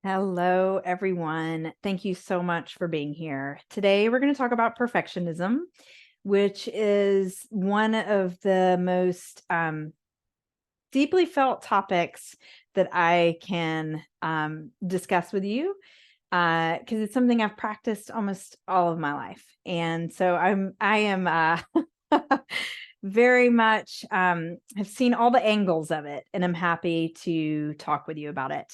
Hello, everyone. Thank you so much for being here. Today, we're going to talk about perfectionism, which is one of the most deeply felt topics that I can discuss with you because it's something I've practiced almost all of my life, and so I am very much have seen all the angles of it, and I'm happy to talk with you about it.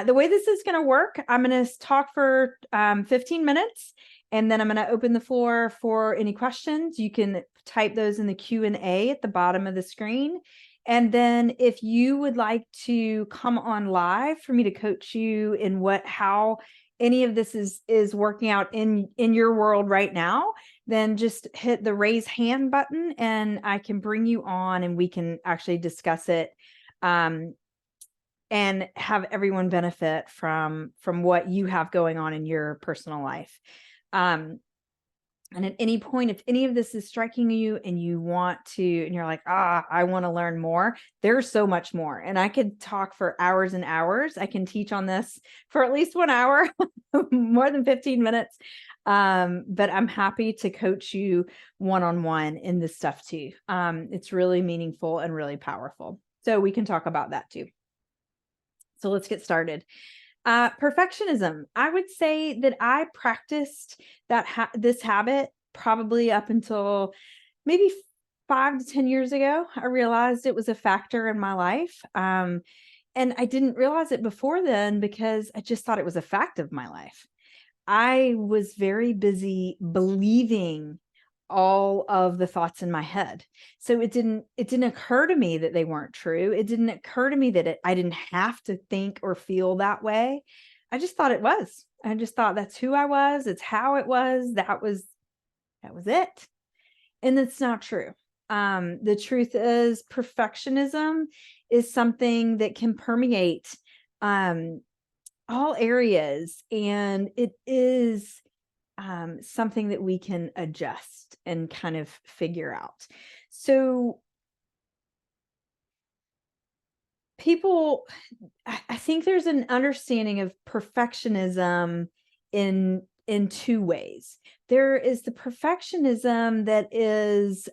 The way this is going to work, I'm going to talk for 15 minutes, and then I'm going to open the floor for any questions. You can type those in the Q&A at the bottom of the screen. And then if you would like to come on live for me to coach you in how any of this is working out in your world right now, then just hit the raise hand button and I can bring you on and we can actually discuss it and have everyone benefit from what you have going on in your personal life. And at any point, if any of this is striking you and you want to, and you're like, I want to learn more, there's so much more. And I could talk for hours and hours. I can teach on this for at least 1 hour, more than 15 minutes. But I'm happy to coach you one-on-one in this stuff too. It's really meaningful and really powerful. So we can talk about that too. So let's get started. Perfectionism. I would say that I practiced this habit probably up until maybe 5 to 10 years ago. I realized it was a factor in my life. And I didn't realize it before then because I just thought it was a fact of my life. I was very busy believing all of the thoughts in my head. So it didn't occur to me that they weren't true. It didn't occur to me that I didn't have to think or feel that way. I just thought it was. I just thought that's who I was. It's how it was. That was it. And it's not true. The truth is perfectionism is something that can permeate all areas, and it is something that we can adjust and kind of figure out. So people, I think there's an understanding of perfectionism in two ways. There is the perfectionism that is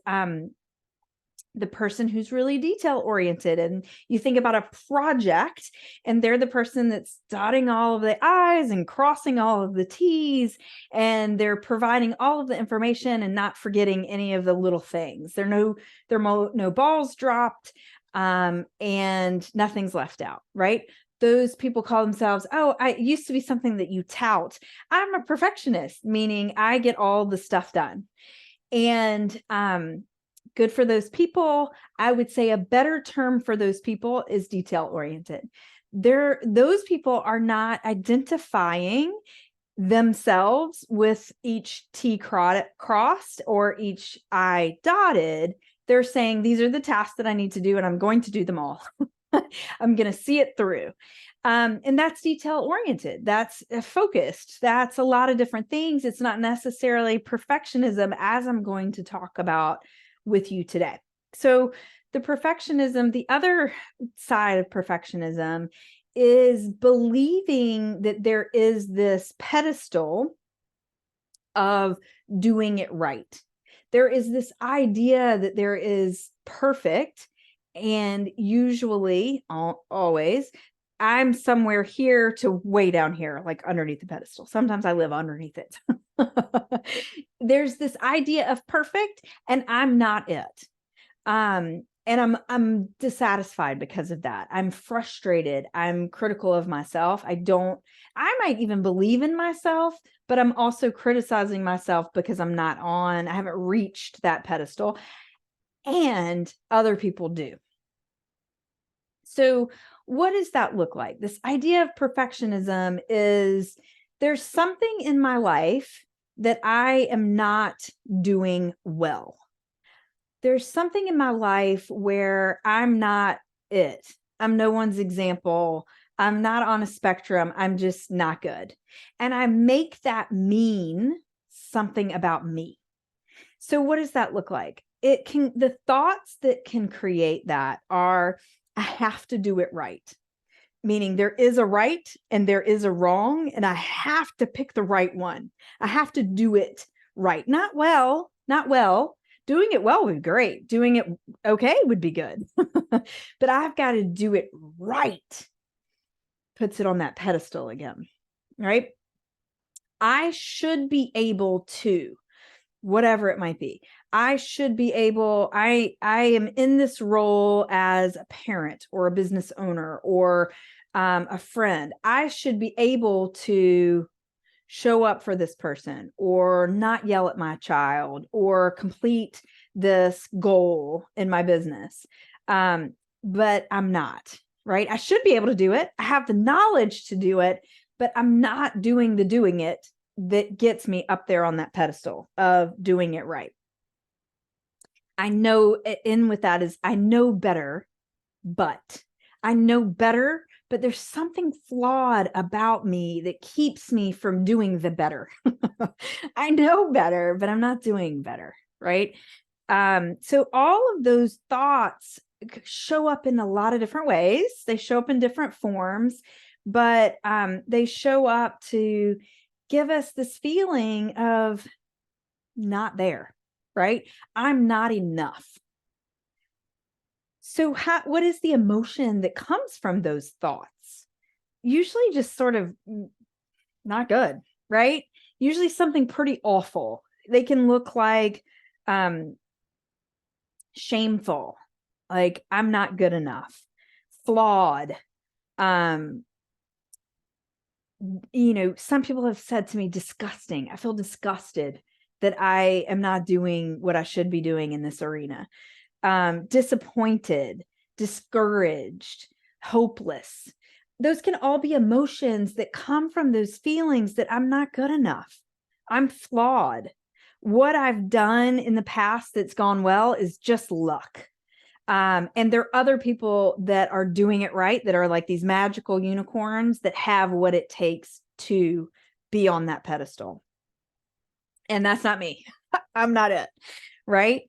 the person who's really detail oriented, and you think about a project and they're the person that's dotting all of the I's and crossing all of the T's, and they're providing all of the information and not forgetting any of the little things. There are no balls dropped, and nothing's left out, right? Those people call themselves, I used to be something that you tout. I'm a perfectionist, meaning I get all the stuff done. And good for those people. I would say a better term for those people is detail oriented. Those people are not identifying themselves with each T crossed or each I dotted. They're saying these are the tasks that I need to do, and I'm going to do them all. I'm going to see it through. And that's detail oriented. That's focused. That's a lot of different things. It's not necessarily perfectionism, as I'm going to talk about with you today. So the other side of perfectionism is believing that there is this pedestal of doing it right. There is this idea that there is perfect, and usually, always, I'm somewhere here to way down here, like underneath the pedestal. Sometimes I live underneath it. There's this idea of perfect, and I'm not it. And I'm dissatisfied because of that. I'm frustrated. I'm critical of myself. I might even believe in myself, but I'm also criticizing myself because I haven't reached that pedestal, and other people do. So what does that look like? This idea of perfectionism is there's something in my life that I am not doing well. There's something in my life where I'm not it. I'm no one's example. I'm not on a spectrum. I'm just not good. And I make that mean something about me. So what does that look like? The thoughts that can create that are, I have to do it right. meaning there is a right and there is a wrong, and I have to pick the right one. I have to do it right. Not well, not well. Doing it well would be great. Doing it okay would be good. But I've got to do it right. Puts it on that pedestal again, right? I should be able to, whatever it might be. I should be able, I am in this role as a parent or a business owner or a friend. I should be able to show up for this person or not yell at my child or complete this goal in my business. But I'm not, right? I should be able to do it. I have the knowledge to do it, but I'm not doing the doing it that gets me up there on that pedestal of doing it right. I know in with that is I know better, but there's something flawed about me that keeps me from doing the better. I know better, but I'm not doing better, right? So all of those thoughts show up in a lot of different ways. They show up in different forms, but they show up to give us this feeling of not there, right? I'm not enough. So what is the emotion that comes from those thoughts? Usually just sort of not good, right? Usually something pretty awful. They can look like shameful, like I'm not good enough, flawed. Some people have said to me, disgusting. I feel disgusted that I am not doing what I should be doing in this arena. Disappointed, discouraged, hopeless. Those can all be emotions that come from those feelings that I'm not good enough. I'm flawed. What I've done in the past that's gone well is just luck. And there are other people that are doing it right, that are like these magical unicorns that have what it takes to be on that pedestal. And that's not me. I'm not it. Right.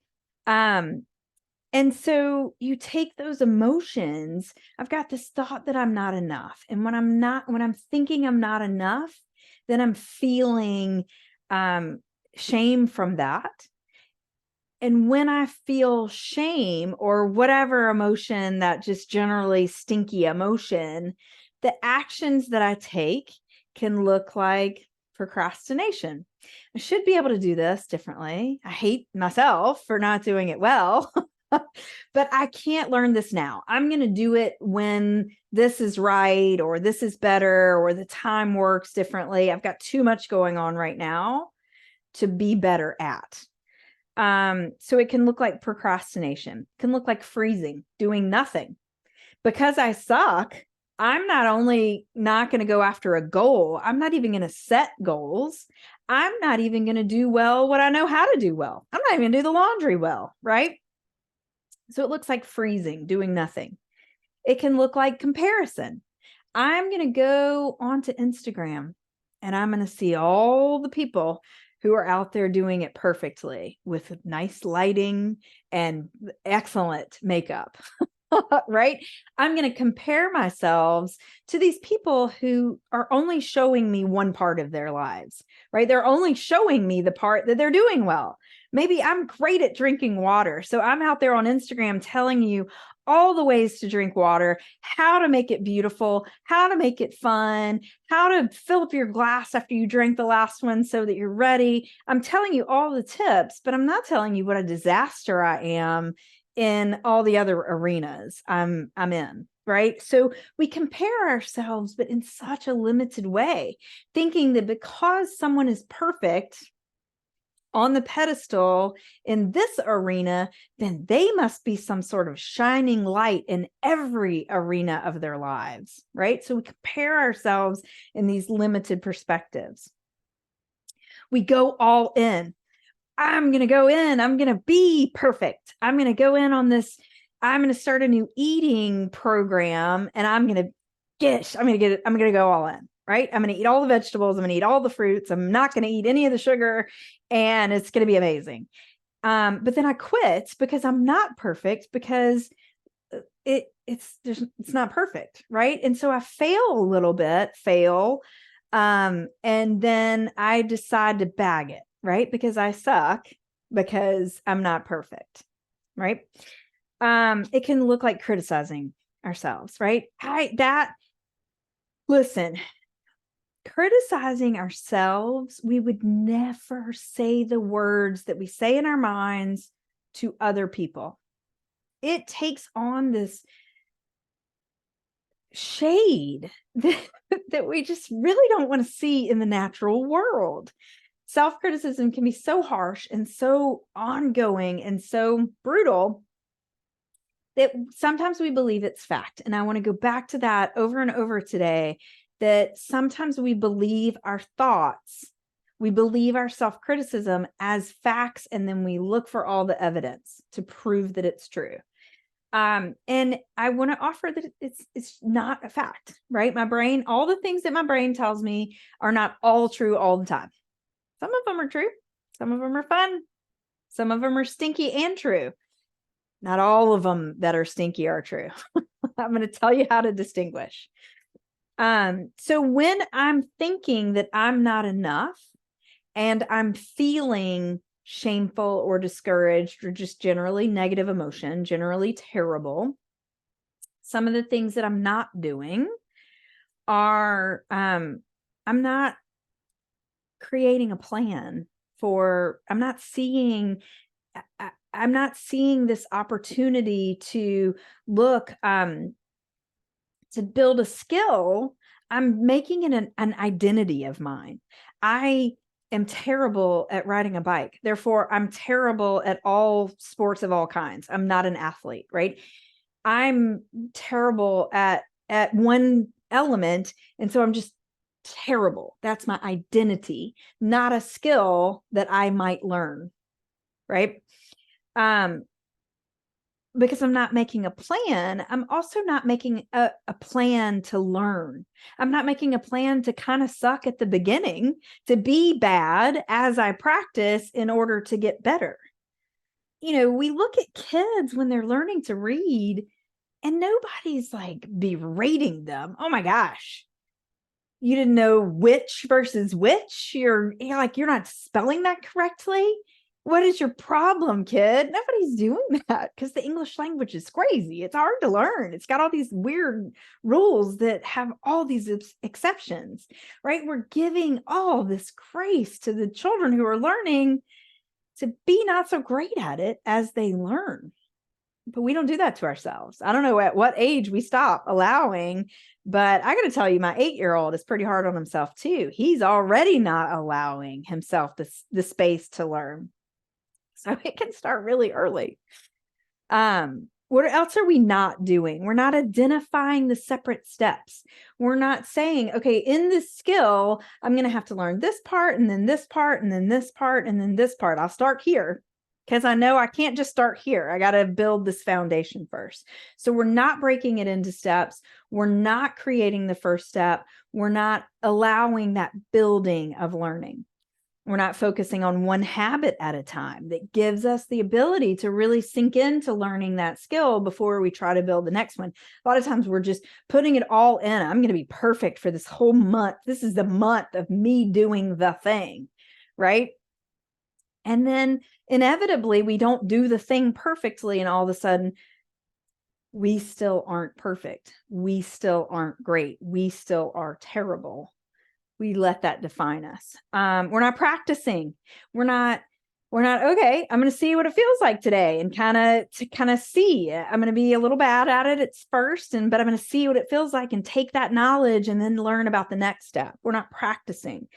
And so you take those emotions. I've got this thought that I'm not enough. And when I'm thinking I'm not enough, then I'm feeling shame from that. And when I feel shame or whatever emotion, that just generally stinky emotion, the actions that I take can look like procrastination. I should be able to do this differently. I hate myself for not doing it well. But I can't learn this now. I'm going to do it when this is right, or this is better, or the time works differently. I've got too much going on right now to be better at. So it can look like procrastination. It can look like freezing, doing nothing. Because I suck, I'm not only not going to go after a goal, I'm not even going to set goals. I'm not even going to do well what I know how to do well. I'm not even going to do the laundry well, right? So it looks like freezing, doing nothing. It can look like comparison. I'm going to go onto Instagram and I'm going to see all the people who are out there doing it perfectly with nice lighting and excellent makeup, right? I'm going to compare myself to these people who are only showing me one part of their lives, right? They're only showing me the part that they're doing well. Maybe I'm great at drinking water. So I'm out there on Instagram telling you all the ways to drink water, how to make it beautiful, how to make it fun, how to fill up your glass after you drink the last one so that you're ready. I'm telling you all the tips, but I'm not telling you what a disaster I am in all the other arenas I'm in, right? So we compare ourselves, but in such a limited way, thinking that because someone is perfect on the pedestal in this arena, then they must be some sort of shining light in every arena of their lives, right? So we compare ourselves in these limited perspectives. We go all in. I'm going to go in. I'm going to be perfect. I'm going to go in on this. I'm going to start a new eating program and I'm going to go all in. Right? I'm going to eat all the vegetables. I'm going to eat all the fruits. I'm not going to eat any of the sugar, and it's going to be amazing. But then I quit because I'm not perfect, because it's not perfect, right? And so I fail a little bit, and then I decide to bag it, right? Because I suck, because I'm not perfect, right? It can look like criticizing ourselves, right? Listen, criticizing ourselves, we would never say the words that we say in our minds to other people. It takes on this shade that we just really don't want to see in the natural world. Self-criticism can be so harsh and so ongoing and so brutal that sometimes we believe it's fact. And I want to go back to that over and over today, that sometimes we believe our thoughts, we believe our self-criticism as facts, and then we look for all the evidence to prove that it's true. And I want to offer that it's not a fact, right? My brain, all the things that my brain tells me are not all true all the time. Some of them are true. Some of them are fun. Some of them are stinky and true. Not all of them that are stinky are true. I'm going to tell you how to distinguish. So when I'm thinking that I'm not enough and I'm feeling shameful or discouraged or just generally negative emotion, generally terrible, some of the things that I'm not doing are, I'm not creating a plan I'm not seeing this opportunity to look, to build a skill. I'm making it an identity of mine. I am terrible at riding a bike. Therefore, I'm terrible at all sports of all kinds. I'm not an athlete, right? I'm terrible at one element. And so I'm just terrible. That's my identity, not a skill that I might learn, right? Because I'm not making a plan, I'm also not making a plan to learn. I'm not making a plan to kind of suck at the beginning, to be bad as I practice in order to get better. We look at kids when they're learning to read, and nobody's like berating them. Oh my gosh, you didn't know which versus which. You're like, you're not spelling that correctly. What is your problem, kid? Nobody's doing that, because the English language is crazy. It's hard to learn. It's got all these weird rules that have all these exceptions, right? We're giving all this grace to the children who are learning to be not so great at it as they learn. But we don't do that to ourselves. I don't know at what age we stop allowing, but I got to tell you, my 8-year-old is pretty hard on himself too. He's already not allowing himself the space to learn. So it can start really early. What else are we not doing? We're not identifying the separate steps. We're not saying, okay, in this skill, I'm going to have to learn this part, and then this part, and then this part, and then this part. I'll start here, because I know I can't just start here. I got to build this foundation first. So we're not breaking it into steps. We're not creating the first step. We're not allowing that building of learning. We're not focusing on one habit at a time that gives us the ability to really sink into learning that skill before we try to build the next one. A lot of times we're just putting it all in. I'm going to be perfect for this whole month. This is the month of me doing the thing, right? And then inevitably we don't do the thing perfectly, and all of a sudden we still aren't perfect. We still aren't great. We still are terrible. We let that define us. We're not practicing. We're not, okay, I'm going to see what it feels like today, and kind of see. I'm going to be a little bad at it at first, but I'm going to see what it feels like and take that knowledge and then learn about the next step. We're not practicing.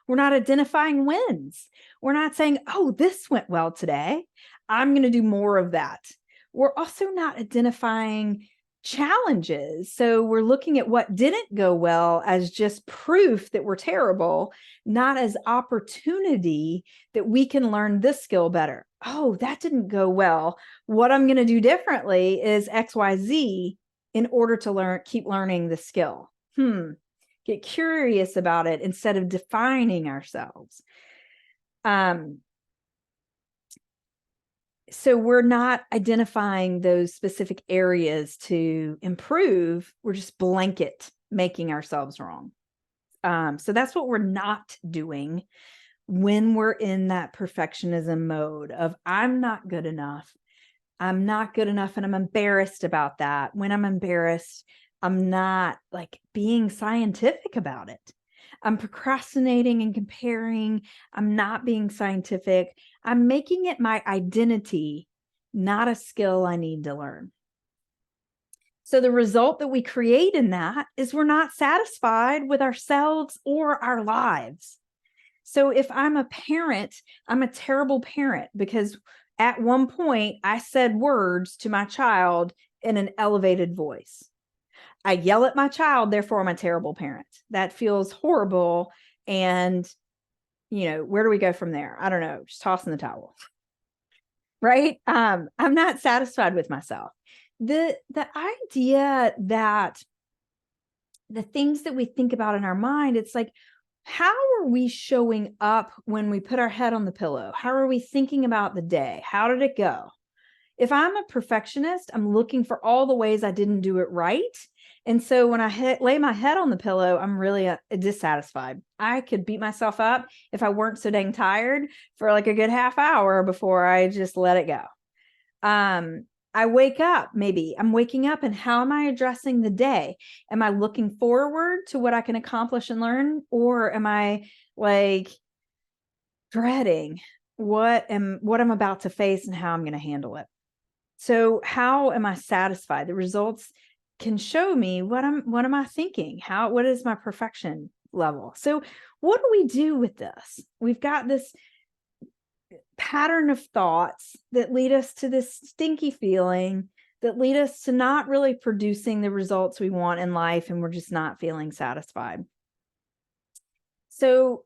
We're not identifying wins. We're not saying, oh, this went well today, I'm going to do more of that. We're also not identifying challenges. So we're looking at what didn't go well as just proof that we're terrible, not as opportunity that we can learn this skill better. Oh, that didn't go well. What I'm going to do differently is XYZ in order to keep learning the skill. Get curious about it instead of defining ourselves. So we're not identifying those specific areas to improve. We're just blanket making ourselves wrong. So that's what we're not doing when we're in that perfectionism mode of I'm not good enough. I'm not good enough. And I'm embarrassed about that. When I'm embarrassed, I'm not like being scientific about it. I'm procrastinating and comparing. I'm not being scientific. I'm making it my identity, not a skill I need to learn. So the result that we create in that is we're not satisfied with ourselves or our lives. So if I'm a parent, I'm a terrible parent because at one point I said words to my child in an elevated voice. I yell at my child, therefore I'm a terrible parent. That feels horrible. And, where do we go from there? I don't know, just tossing the towel. Right? I'm not satisfied with myself. The idea that the things that we think about in our mind, it's like, how are we showing up when we put our head on the pillow? How are we thinking about the day? How did it go? If I'm a perfectionist, I'm looking for all the ways I didn't do it right. And so when I lay my head on the pillow, I'm really dissatisfied. I could beat myself up if I weren't so dang tired for like a good half hour before I just let it go. I wake up, maybe I'm waking up, and how am I addressing the day? Am I looking forward to what I can accomplish and learn? Or am I like dreading what I'm about to face and how I'm going to handle it? So how am I satisfied? The results can show me what am I thinking? What is my perfection level? So what do we do with this? We've got this pattern of thoughts that lead us to this stinky feeling, that lead us to not really producing the results we want in life, and we're just not feeling satisfied. So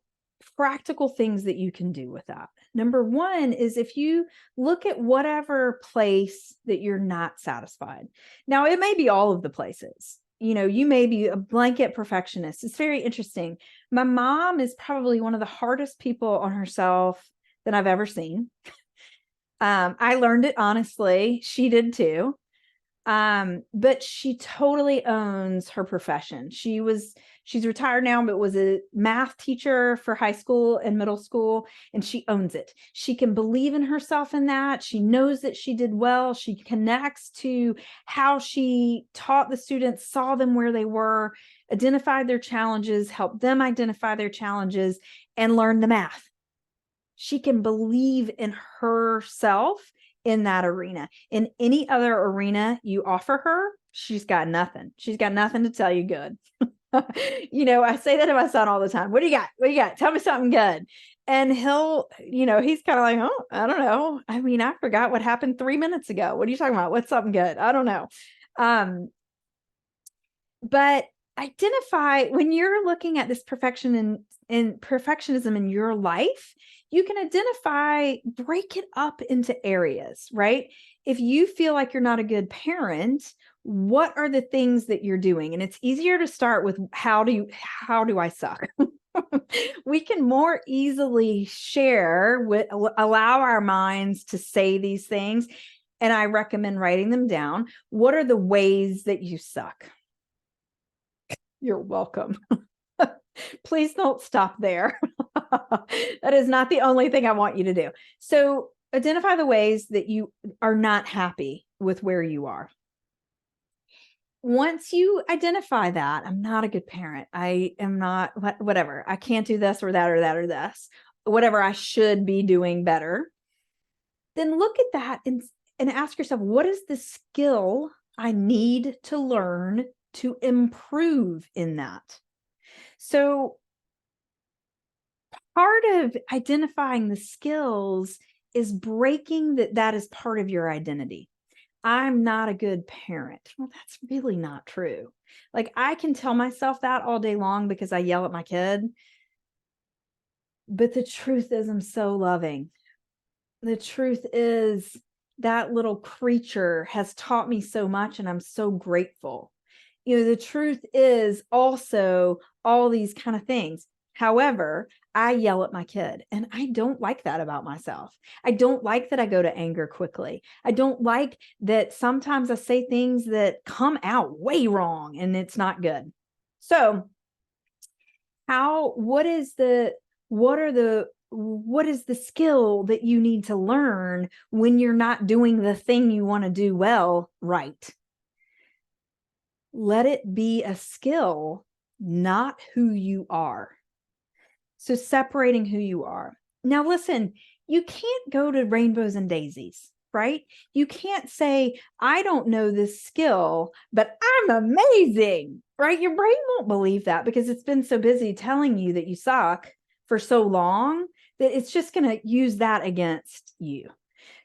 practical things that you can do with that. Number one is if you look at whatever place that you're not satisfied. Now, it may be all of the places. You may be a blanket perfectionist. It's very interesting. My mom is probably one of the hardest people on herself that I've ever seen. I learned it honestly. She did too. But she totally owns her profession. She's retired now, but was a math teacher for high school and middle school, and she owns it. She can believe in herself in that. She knows that she did well. She connects to how she taught the students, saw them where they were, identified their challenges, helped them identify their challenges, and learn the math. She can believe in herself in that arena. In any other arena you offer her, she's got nothing. She's got nothing to tell you good. I say that to my son all the time. What do you got? What do you got? Tell me something good. And he'll, he's kind of like, oh, I don't know. I mean, I forgot what happened 3 minutes ago. What are you talking about? What's something good? I don't know. But identify when you're looking at this perfectionism in your life, you can identify, break it up into areas, right? If you feel like you're not a good parent, what are the things that you're doing? And it's easier to start with how do I suck? We can more easily allow our minds to say these things. And I recommend writing them down. What are the ways that you suck? You're welcome. Please don't stop there. That is not the only thing I want you to do. So identify the ways that you are not happy with where you are. Once you identify that, I'm not a good parent. I am not, whatever. I can't do this or that or that or this, whatever I should be doing better. Then look at that and ask yourself, what is the skill I need to learn to improve in that? So part of identifying the skills is breaking that is part of your identity. I'm not a good parent. Well, that's really not true. Like I can tell myself that all day long because I yell at my kid. But the truth is I'm so loving. The truth is that little creature has taught me so much and I'm so grateful. The truth is also all these kind of things. However, I yell at my kid, and I don't like that about myself. I don't like that I go to anger quickly. I don't like that sometimes I say things that come out way wrong and it's not good. So, what is the skill that you need to learn when you're not doing the thing you want to do well, right? Let it be a skill, not who you are. So separating who you are. Now, listen, you can't go to rainbows and daisies, right? You can't say, I don't know this skill, but I'm amazing, right? Your brain won't believe that because it's been so busy telling you that you suck for so long that it's just going to use that against you.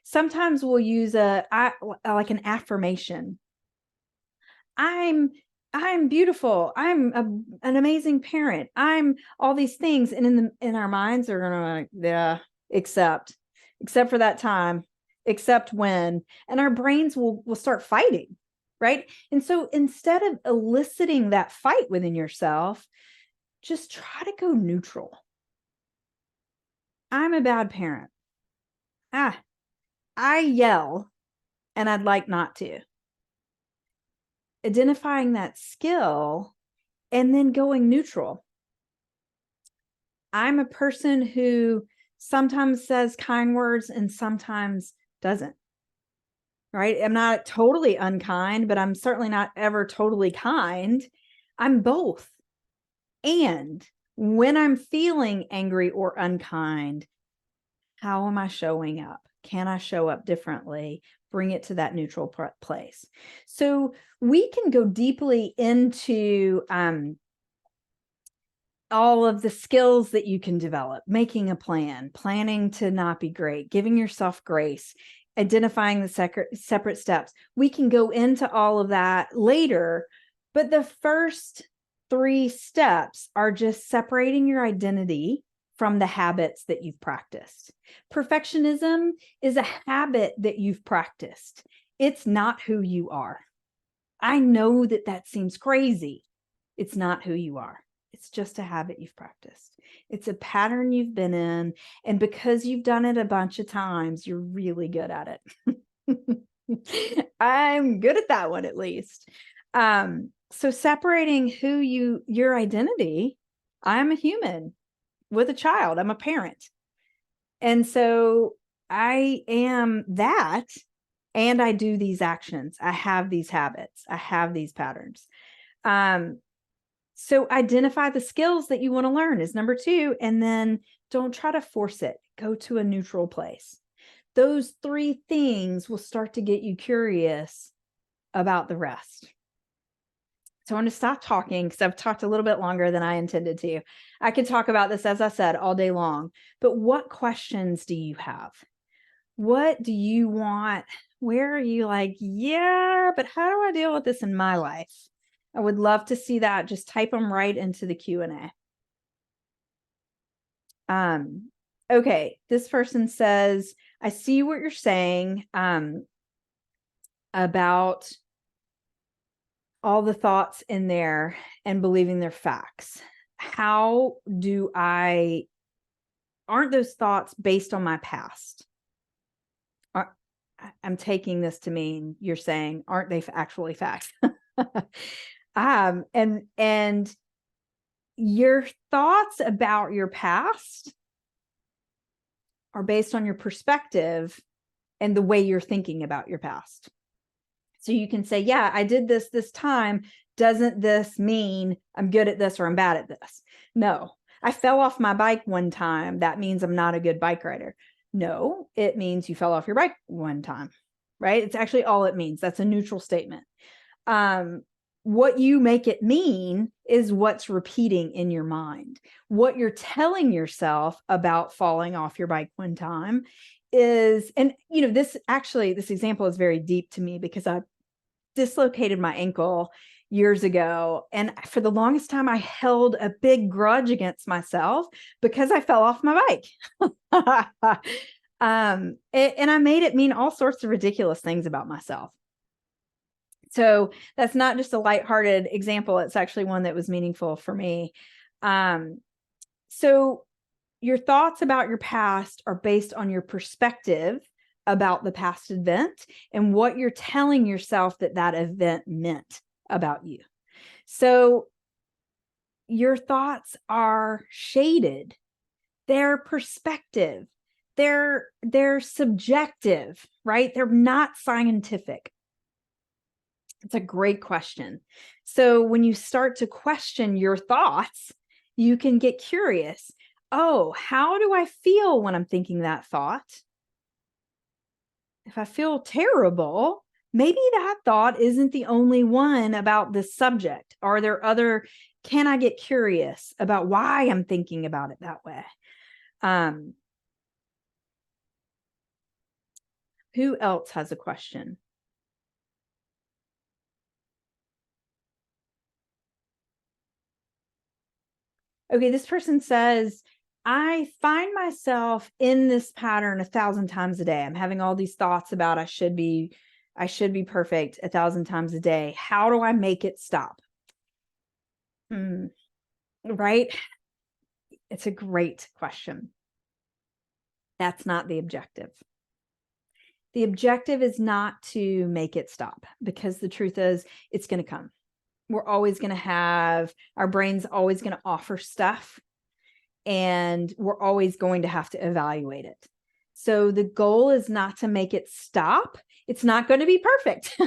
Sometimes we'll use like an affirmation. I'm beautiful. An amazing parent. I'm all these things. And in our minds are going to like, yeah, except for that time, except when, and our brains will start fighting. Right. And so instead of eliciting that fight within yourself, just try to go neutral. I'm a bad parent. I yell and I'd like not to. Identifying that skill and then going neutral. I'm a person who sometimes says kind words and sometimes doesn't. Right? I'm not totally unkind, but I'm certainly not ever totally kind. I'm both. And when I'm feeling angry or unkind, how am I showing up? Can I show up differently? Bring it to that neutral place. So we can go deeply into all of the skills that you can develop, making a plan, planning to not be great, giving yourself grace, identifying the separate steps. We can go into all of that later, but the first 3 steps are just separating your identity from the habits that you've practiced. Perfectionism is a habit that you've practiced. It's not who you are. I know that seems crazy. It's not who you are. It's just a habit you've practiced. It's a pattern you've been in. And because you've done it a bunch of times, you're really good at it. I'm good at that one, at least. So separating your identity, I'm a human with a child. I'm a parent. And so I am that, and I do these actions. I have these habits. I have these patterns. So identify the skills that you want to learn is number 2, and then don't try to force it. Go to a neutral place. Those 3 things will start to get you curious about the rest. So I'm going to stop talking because I've talked a little bit longer than I intended to. I could talk about this, as I said, all day long, but what questions do you have? What do you want? Where are you like, yeah, but how do I deal with this in my life? I would love to see that. Just type them right into the Q&A. Okay, this person says, I see what you're saying about all the thoughts in there and believing they're facts. How do aren't those thoughts based on my past? I'm taking this to mean you're saying, aren't they actually facts? And your thoughts about your past are based on your perspective and the way you're thinking about your past. So you can say, yeah, I did this time. Doesn't this mean I'm good at this or I'm bad at this? No, I fell off my bike one time. That means I'm not a good bike rider. No, it means you fell off your bike one time, right? It's actually all it means. That's a neutral statement. What you make it mean is what's repeating in your mind. What you're telling yourself about falling off your bike one time is, and this example is very deep to me because I dislocated my ankle years ago. And for the longest time, I held a big grudge against myself because I fell off my bike. And I made it mean all sorts of ridiculous things about myself. So that's not just a lighthearted example. It's actually one that was meaningful for me. So your thoughts about your past are based on your perspective about the past event and what you're telling yourself that that event meant about you. So your thoughts are shaded, they're perspective, they're subjective, right? They're not scientific. It's a great question. So when you start to question your thoughts, you can get curious. Oh, how do I feel when I'm thinking that thought? If I feel terrible, maybe that thought isn't the only one about this subject. Are there other, can I get curious about why I'm thinking about it that way? Who else has a question? Okay, this person says, I find myself in this pattern 1,000 times a day. I'm having all these thoughts about I should be perfect 1,000 times a day. How do I make it stop? Right? It's a great question. That's not the objective. The objective is not to make it stop, because the truth is it's going to come. We're always going to have, our brain's always going to offer stuff, and we're always going to have to evaluate it. So the goal is not to make it stop. It's not going to be perfect.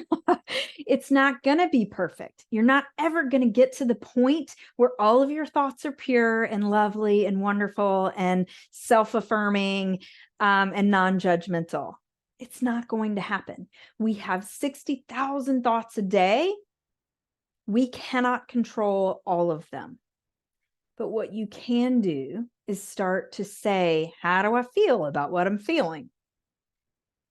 It's not going to be perfect. You're not ever going to get to the point where all of your thoughts are pure and lovely and wonderful and self-affirming, and non-judgmental. It's not going to happen. We have 60,000 thoughts a day. We cannot control all of them. But what you can do is start to say, how do I feel about what I'm feeling?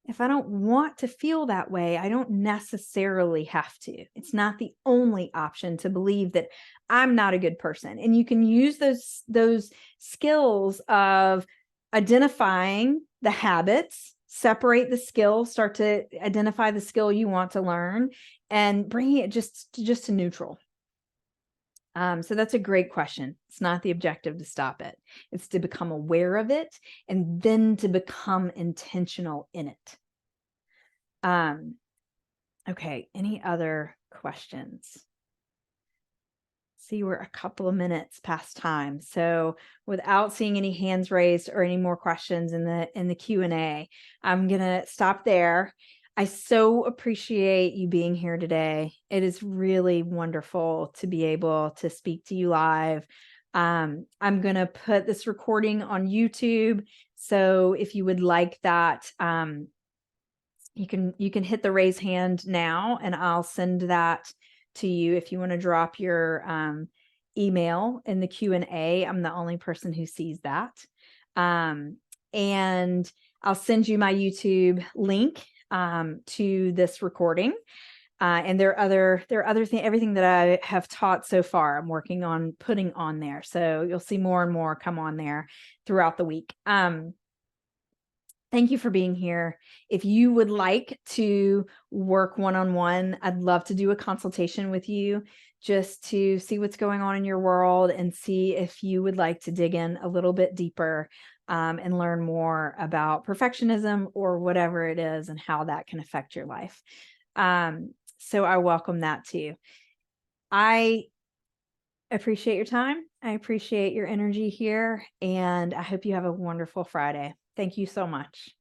If I don't want to feel that way, I don't necessarily have to. It's not the only option to believe that I'm not a good person. And you can use those skills of identifying the habits, separate the skill, start to identify the skill you want to learn, and bringing it just to neutral. So that's a great question. It's not the objective to stop it. It's to become aware of it and then to become intentional in it. Okay, any other questions? See, we're a couple of minutes past time. So without seeing any hands raised or any more questions in the Q&A, I'm gonna stop there. I so appreciate you being here today. It is really wonderful to be able to speak to you live. I'm going to put this recording on YouTube. So if you would like that, you can hit the raise hand now, and I'll send that to you if you want to drop your email in the Q&A. I'm the only person who sees that. And I'll send you my YouTube link to this recording. And there are other things, everything that I have taught so far, I'm working on putting on there. So you'll see more and more come on there throughout the week. Thank you for being here. If you would like to work one-on-one, I'd love to do a consultation with you just to see what's going on in your world and see if you would like to dig in a little bit deeper, and learn more about perfectionism or whatever it is and how that can affect your life. So I welcome that too. I appreciate your time. I appreciate your energy here, and I hope you have a wonderful Friday. Thank you so much.